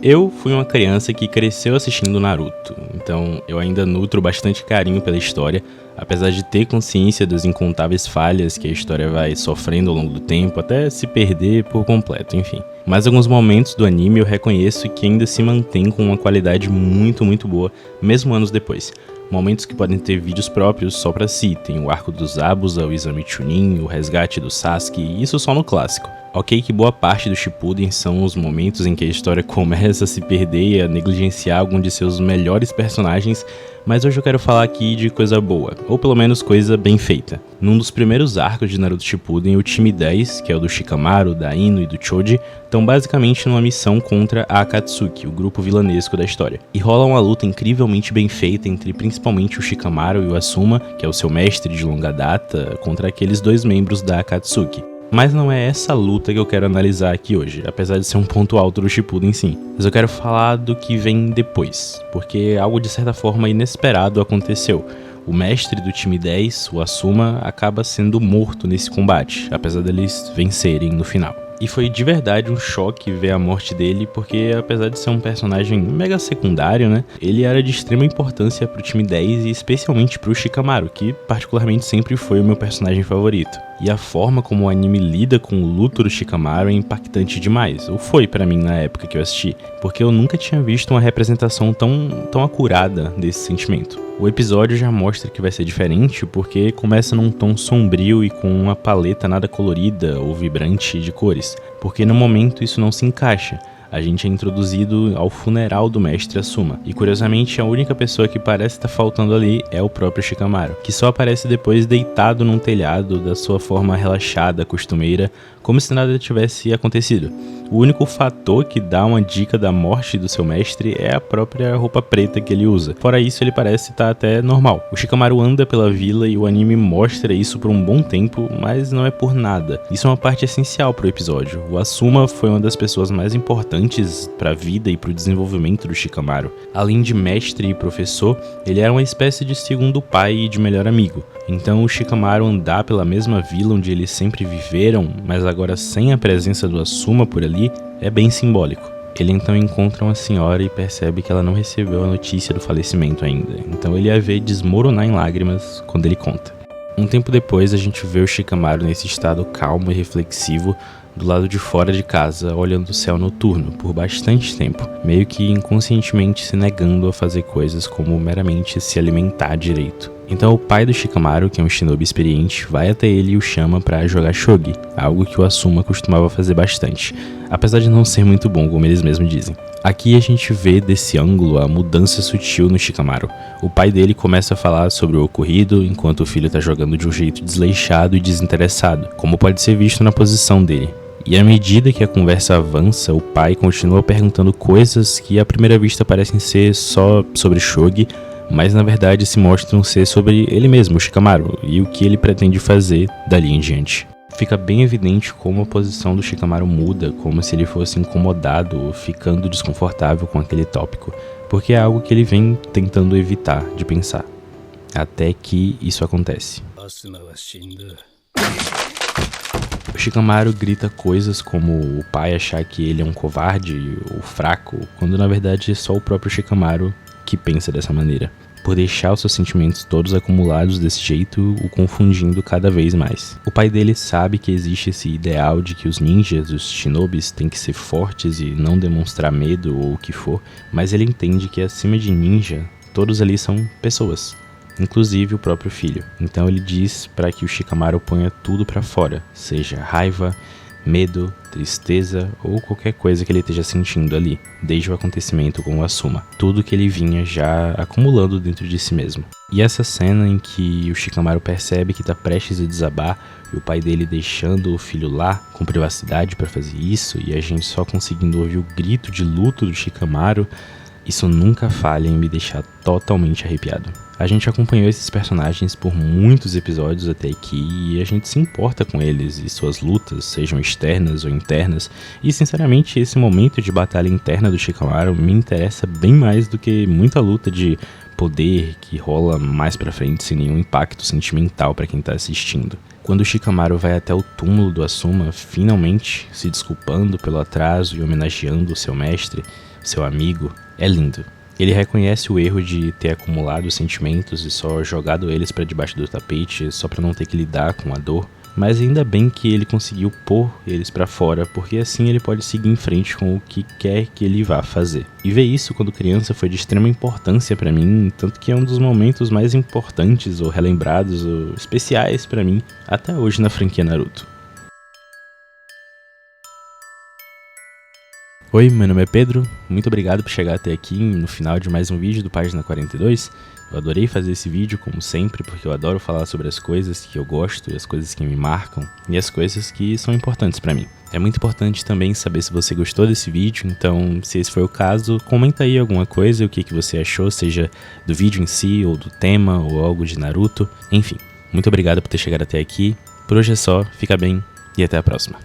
Eu fui uma criança que cresceu assistindo Naruto, então eu ainda nutro bastante carinho pela história, apesar de ter consciência das incontáveis falhas que a história vai sofrendo ao longo do tempo, até se perder por completo, enfim. Mas alguns momentos do anime eu reconheço que ainda se mantém com uma qualidade muito boa, mesmo anos depois. Momentos que podem ter vídeos próprios só pra si, tem o arco dos Zabuza, o exame Chunin, o resgate do Sasuke, isso só no clássico. Ok que boa parte do Shippuden são os momentos em que a história começa a se perder e a negligenciar algum de seus melhores personagens, mas hoje eu quero falar aqui de coisa boa, ou pelo menos coisa bem feita. Num dos primeiros arcos de Naruto Shippuden, o time 10, que é o do Shikamaru, da Ino e do Choji, estão basicamente numa missão contra a Akatsuki, o grupo vilanesco da história. E rola uma luta incrivelmente bem feita entre principalmente o Shikamaru e o Asuma, que é o seu mestre de longa data, contra aqueles dois membros da Akatsuki. Mas não é essa luta que eu quero analisar aqui hoje, apesar de ser um ponto alto do Shippuden sim. Mas eu quero falar do que vem depois, porque algo de certa forma inesperado aconteceu. O mestre do time 10, o Asuma, acaba sendo morto nesse combate, apesar deles vencerem no final. E foi de verdade um choque ver a morte dele, porque apesar de ser um personagem mega secundário, né, ele era de extrema importância pro time 10 e especialmente pro Shikamaru, que particularmente sempre foi o meu personagem favorito. E a forma como o anime lida com o luto do Shikamaru é impactante demais, ou foi pra mim na época que eu assisti, porque eu nunca tinha visto uma representação tão acurada desse sentimento. O episódio já mostra que vai ser diferente porque começa num tom sombrio e com uma paleta nada colorida ou vibrante de cores, porque no momento isso não se encaixa. A gente é introduzido ao funeral do mestre Asuma, e curiosamente a única pessoa que parece estar faltando ali é o próprio Shikamaru, que só aparece depois deitado num telhado da sua forma relaxada, costumeira, como se nada tivesse acontecido. O único fator que dá uma dica da morte do seu mestre é a própria roupa preta que ele usa. Fora isso, ele parece estar até normal. O Shikamaru anda pela vila e o anime mostra isso por um bom tempo, mas não é por nada. Isso é uma parte essencial pro episódio. O Asuma foi uma das pessoas mais importantes para a vida e para o desenvolvimento do Shikamaru. Além de mestre e professor, ele era uma espécie de segundo pai e de melhor amigo. Então o Shikamaru andar pela mesma vila onde eles sempre viveram, mas agora sem a presença do Asuma por ali, é bem simbólico. Ele então encontra uma senhora e percebe que ela não recebeu a notícia do falecimento ainda, então ele a vê desmoronar em lágrimas quando ele conta. Um tempo depois a gente vê o Shikamaru nesse estado calmo e reflexivo do lado de fora de casa, olhando o céu noturno por bastante tempo, meio que inconscientemente se negando a fazer coisas como meramente se alimentar direito. Então o pai do Shikamaru, que é um shinobi experiente, vai até ele e o chama pra jogar shogi, algo que o Asuma costumava fazer bastante, apesar de não ser muito bom, como eles mesmos dizem. Aqui a gente vê desse ângulo a mudança sutil no Shikamaru. O pai dele começa a falar sobre o ocorrido, enquanto o filho tá jogando de um jeito desleixado e desinteressado, como pode ser visto na posição dele. E à medida que a conversa avança, o pai continua perguntando coisas que à primeira vista parecem ser só sobre shogi, mas na verdade se mostram ser sobre ele mesmo, o Shikamaru, e o que ele pretende fazer dali em diante. Fica bem evidente como a posição do Shikamaru muda, como se ele fosse incomodado ou ficando desconfortável com aquele tópico, porque é algo que ele vem tentando evitar de pensar, até que isso acontece. O Shikamaru grita coisas como o pai achar que ele é um covarde ou fraco, quando na verdade é só o próprio Shikamaru que pensa dessa maneira, por deixar os seus sentimentos todos acumulados desse jeito, o confundindo cada vez mais. O pai dele sabe que existe esse ideal de que os ninjas, os shinobis, têm que ser fortes e não demonstrar medo ou o que for, mas ele entende que acima de ninja, todos ali são pessoas, inclusive o próprio filho. Então ele diz para que o Shikamaru ponha tudo para fora, seja raiva, medo, tristeza ou qualquer coisa que ele esteja sentindo ali, desde o acontecimento com o Asuma. Tudo que ele vinha já acumulando dentro de si mesmo. E essa cena em que o Shikamaru percebe que está prestes a desabar e o pai dele deixando o filho lá com privacidade para fazer isso e a gente só conseguindo ouvir o grito de luto do Shikamaru, isso nunca falha em me deixar totalmente arrepiado. A gente acompanhou esses personagens por muitos episódios até aqui e a gente se importa com eles e suas lutas, sejam externas ou internas, e sinceramente esse momento de batalha interna do Shikamaru me interessa bem mais do que muita luta de poder que rola mais pra frente sem nenhum impacto sentimental pra quem tá assistindo. Quando o Shikamaru vai até o túmulo do Asuma, finalmente se desculpando pelo atraso e homenageando o seu mestre, seu amigo, é lindo. Ele reconhece o erro de ter acumulado sentimentos e só jogado eles pra debaixo do tapete só pra não ter que lidar com a dor. Mas ainda bem que ele conseguiu pôr eles pra fora, porque assim ele pode seguir em frente com o que quer que ele vá fazer. E ver isso quando criança foi de extrema importância pra mim, tanto que é um dos momentos mais importantes ou relembrados ou especiais pra mim até hoje na franquia Naruto. Oi, meu nome é Pedro, muito obrigado por chegar até aqui no final de mais um vídeo do Página 42. Eu adorei fazer esse vídeo, como sempre, porque eu adoro falar sobre as coisas que eu gosto, e as coisas que me marcam, e as coisas que são importantes pra mim. É muito importante também saber se você gostou desse vídeo, então se esse foi o caso, comenta aí alguma coisa, o que você achou, seja do vídeo em si, ou do tema, ou algo de Naruto, enfim. Muito obrigado por ter chegado até aqui, por hoje é só, fica bem, e até a próxima.